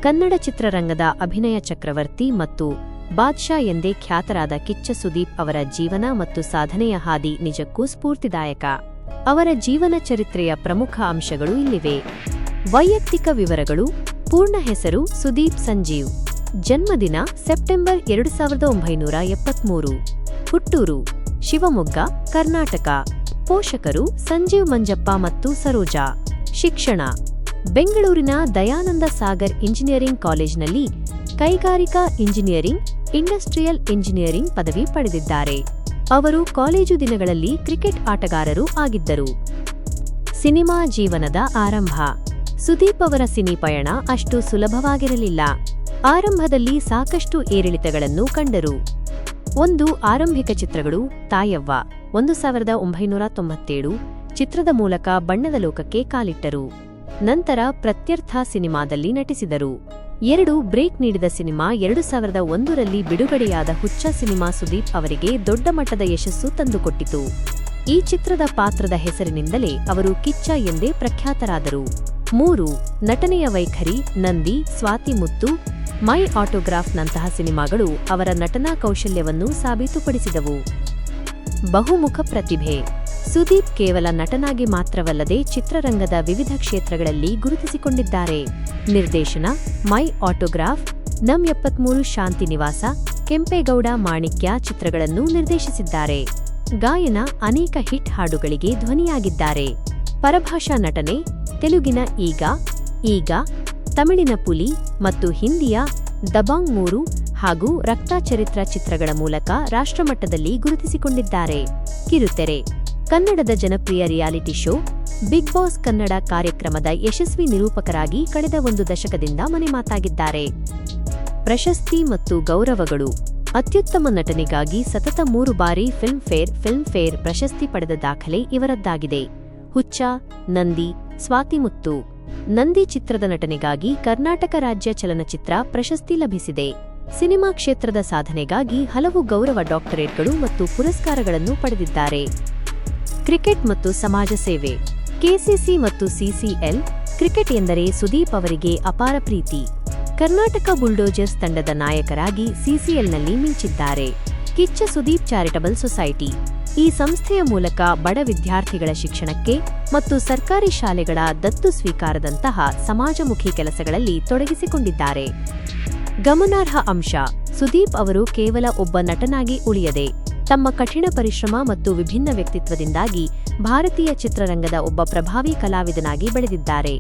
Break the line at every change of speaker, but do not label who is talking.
ಕನ್ನಡ ಚಿತ್ರರಂಗದ ಅಭಿನಯ ಚಕ್ರವರ್ತಿ ಮತ್ತು ಬಾದ್ಶಾ ಎಂದೇ ಖ್ಯಾತರಾದ ಕಿಚ್ಚ ಸುದೀಪ್ ಅವರ ಜೀವನ ಮತ್ತು ಸಾಧನೆಯ ಹಾದಿ ನಿಜಕ್ಕೂ ಸ್ಫೂರ್ತಿದಾಯಕ. ಅವರ ಜೀವನ ಚರಿತ್ರೆಯ ಪ್ರಮುಖ ಅಂಶಗಳು ಇಲ್ಲಿವೆ. ವೈಯಕ್ತಿಕ ವಿವರಗಳು. ಪೂರ್ಣ ಹೆಸರು ಸುದೀಪ್ ಸಂಜೀವ್. ಜನ್ಮದಿನ ಸೆಪ್ಟೆಂಬರ್ 1973. ಹುಟ್ಟೂರು ಶಿವಮೊಗ್ಗ, ಕರ್ನಾಟಕ. ಪೋಷಕರು ಸಂಜೀವ್ ಮಂಜಪ್ಪ ಮತ್ತು ಸರೋಜಾ. ಶಿಕ್ಷಣ ಬೆಂಗಳೂರಿನ ದಯಾನಂದ ಸಾಗರ್ ಇಂಜಿನಿಯರಿಂಗ್ ಕಾಲೇಜಿನಲ್ಲಿ ಕೈಗಾರಿಕಾ ಇಂಜಿನಿಯರಿಂಗ್, ಇಂಡಸ್ಟ್ರಿಯಲ್ ಇಂಜಿನಿಯರಿಂಗ್ ಪದವಿ ಪಡೆದಿದ್ದಾರೆ. ಅವರು ಕಾಲೇಜು ದಿನಗಳಲ್ಲಿ ಕ್ರಿಕೆಟ್ ಆಟಗಾರರೂ ಆಗಿದ್ದರು. ಸಿನಿಮಾ ಜೀವನದ ಆರಂಭ. ಸುದೀಪ್ ಅವರ ಸಿನಿ ಪಯಣ ಅಷ್ಟು ಸುಲಭವಾಗಿರಲಿಲ್ಲ. ಆರಂಭದಲ್ಲಿ ಸಾಕಷ್ಟು ಏರಿಳಿತಗಳನ್ನು ಕಂಡರು. ಆರಂಭಿಕ ಚಿತ್ರಗಳು. ತಾಯವ್ವ 1997 ಚಿತ್ರದ ಮೂಲಕ ಬಣ್ಣದ ಲೋಕಕ್ಕೆ ಕಾಲಿಟ್ಟರು. ನಂತರ ಪ್ರತ್ಯರ್ಥ ಸಿನಿಮಾದಲ್ಲಿ ನಟಿಸಿದರು. 2 ಬ್ರೇಕ್ ನೀಡಿದ ಸಿನಿಮಾ. 2001ರಲ್ಲಿ ಬಿಡುಗಡೆಯಾದ ಹುಚ್ಚ ಸಿನಿಮಾ ಸುದೀಪ್ ಅವರಿಗೆ ದೊಡ್ಡ ಮಟ್ಟದ ಯಶಸ್ಸು ತಂದುಕೊಟ್ಟಿತು. ಈ ಚಿತ್ರದ ಪಾತ್ರದ ಹೆಸರಿನಿಂದಲೇ ಅವರು ಕಿಚ್ಚ ಎಂದೇ ಪ್ರಖ್ಯಾತರಾದರು. 3 ನಟನೆಯ ವೈಖರಿ. ನಂದಿ, ಸ್ವಾತಿ ಮುತ್ತು, ಮೈ ಆಟೋಗ್ರಾಫ್ನಂತಹ ಸಿನಿಮಾಗಳು ಅವರ ನಟನಾ ಕೌಶಲ್ಯವನ್ನು ಸಾಬೀತುಪಡಿಸಿದವು. ಬಹುಮುಖ ಪ್ರತಿಭೆ. ಸುದೀಪ್ ಕೇವಲ ನಟನಾಗಿ ಮಾತ್ರವಲ್ಲದೆ ಚಿತ್ರರಂಗದ ವಿವಿಧ ಕ್ಷೇತ್ರಗಳಲ್ಲಿ ಗುರುತಿಸಿಕೊಂಡಿದ್ದಾರೆ. ನಿರ್ದೇಶನ. ಮೈ ಆಟೋಗ್ರಾಫ್, ನಂ 73, ಶಾಂತಿ ನಿವಾಸ, ಕೆಂಪೇಗೌಡ, ಮಾಣಿಕ್ಯ ಚಿತ್ರಗಳನ್ನು ನಿರ್ದೇಶಿಸಿದ್ದಾರೆ. ಗಾಯನ. ಅನೇಕ ಹಿಟ್ ಹಾಡುಗಳಿಗೆ ಧ್ವನಿಯಾಗಿದ್ದಾರೆ. ಪರಭಾಷಾ ನಟನೆ. ತೆಲುಗಿನ ಈಗ, ತಮಿಳಿನ ಪುಲಿ ಮತ್ತು ಹಿಂದಿಯ ದಬಾಂಗ್ 3 ಹಾಗೂ ರಕ್ತಚರಿತ್ರ ಚಿತ್ರಗಳ ಮೂಲಕ ರಾಷ್ಟ್ರಮಟ್ಟದಲ್ಲಿ ಗುರುತಿಸಿಕೊಂಡಿದ್ದಾರೆ. ಕಿರುತೆರೆ. ಕನ್ನಡದ ಜನಪ್ರಿಯ reality show Bigg Boss Kannada ಕಾರ್ಯಕ್ರಮದ ಯಶಸ್ವಿ ನಿರೂಪಕರಾಗಿ ಕಳೆದ 1 ದಶಕದಿಂದ ಮನೆಮಾತಾಗಿದ್ದಾರೆ. ಪ್ರಶಸ್ತಿ ಮತ್ತು ಗೌರವಗಳು. ಅತ್ಯುತ್ತಮ ನಟನೆಗಾಗಿ ಸತತ 3 ಬಾರಿ ಫಿಲ್ಮ್ಫೇರ್ ಪ್ರಶಸ್ತಿ ಪಡೆದ ದಾಖಲೆ ಇವರದ್ದಾಗಿದೆ. ಹುಚ್ಚ, ನಂದಿ, ಸ್ವಾತಿ ಮುತ್ತು. ನಂದಿ ಚಿತ್ರದ ನಟನೆಗಾಗಿ ಕರ್ನಾಟಕ ರಾಜ್ಯ ಚಲನಚಿತ್ರ ಪ್ರಶಸ್ತಿ ಲಭಿಸಿದೆ. ಸಿನಿಮಾ ಕ್ಷೇತ್ರದ ಸಾಧನೆಗಾಗಿ ಹಲವು ಗೌರವ ಡಾಕ್ಟರೇಟ್ಗಳು ಮತ್ತು ಪುರಸ್ಕಾರಗಳನ್ನು ಪಡೆದಿದ್ದಾರೆ. ಕ್ರಿಕೆಟ್ ಮತ್ತು ಸಮಾಜ ಸೇವೆ. ಕೆಸಿಸಿ ಮತ್ತು ಸಿಸಿಎಲ್. ಕ್ರಿಕೆಟ್ ಎಂದರೆ ಸುದೀಪ್ ಅವರಿಗೆ ಅಪಾರ ಪ್ರೀತಿ. ಕರ್ನಾಟಕ ಬುಲ್ಡೋಜರ್ಸ್ ತಂಡದ ನಾಯಕರಾಗಿ ಸಿಸಿಎಲ್ನಲ್ಲಿ ಮಿಂಚಿದ್ದಾರೆ. Kichcha Sudeep charitable society. ಈ ಸಂಸ್ಥೆಯ ಮೂಲಕ ಬಡ ವಿದ್ಯಾರ್ಥಿಗಳ ಶಿಕ್ಷಣಕ್ಕೆ ಮತ್ತು ಸರ್ಕಾರಿ ಶಾಲೆಗಳ ದತ್ತು ಸ್ವೀಕಾರದಂತಹ ಸಮಾಜಮುಖಿ ಕೆಲಸಗಳಲ್ಲಿ ತೊಡಗಿಸಿಕೊಂಡಿದ್ದಾರೆ. ಗಮನಾರ್ಹ ಅಂಶ. ಸುದೀಪ್ ಅವರು ಕೇವಲ ಒಬ್ಬ ನಟನಾಗಿ ಉಳಿಯದೆ ತಮ್ಮ ಕಠಿಣ ಪರಿಶ್ರಮ ಮತ್ತು ವಿಭಿನ್ನ ವ್ಯಕ್ತಿತ್ವದಿಂದಾಗಿ ಭಾರತೀಯ ಚಿತ್ರರಂಗದ ಒಬ್ಬ ಪ್ರಭಾವಿ ಕಲಾವಿದನಾಗಿ ಬೆಳೆದಿದ್ದಾರೆ.